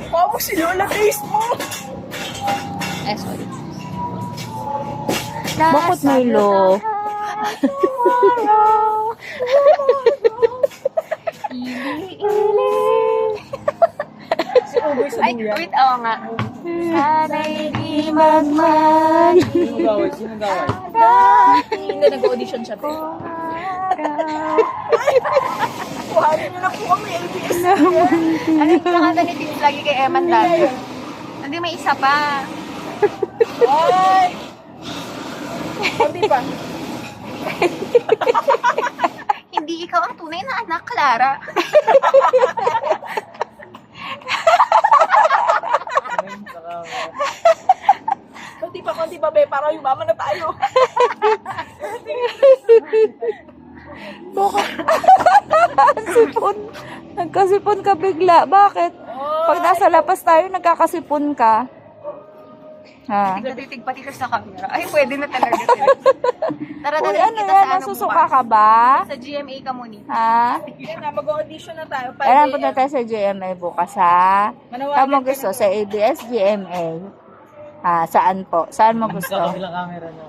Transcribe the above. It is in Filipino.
Mukha mo si Lola face mo. Eh, sorry. Bakit Milo? Si Ugoy sa Ay, duyan. wait, oo nga. Sana'y di magmahal. Sino gawin? Sino gawin? Hindi, nag-audition siya. Kuhanin niyo na po kami, ABS. Ano yung pinakanta ni Tito lagi kay Eman dati? Hindi, may isa pa. Ay! Hindi pa. Hindi ikaw ang tunay na anak, Clara. Konti pa, be. Para yumaman na tayo. Sipon. Nagkasipon ka bigla. Bakit? Pag nasa labas tayo, nagkakasipon ka. Ha? Natitig pati sa camera. Ay, pwede na talaga. Tara na Uy, lang ano kita yan? sa Nasusuka ka ba? Sa GMA ka muna. Ha? Yan na, mag-audition na tayo. Kailan punta tayo sa GMA bukas, ha? Manawagan Saan mo ka gusto? na. Sa ABS, GMA? Ah, saan po? Saan mo gusto? Sa kabilang camera na.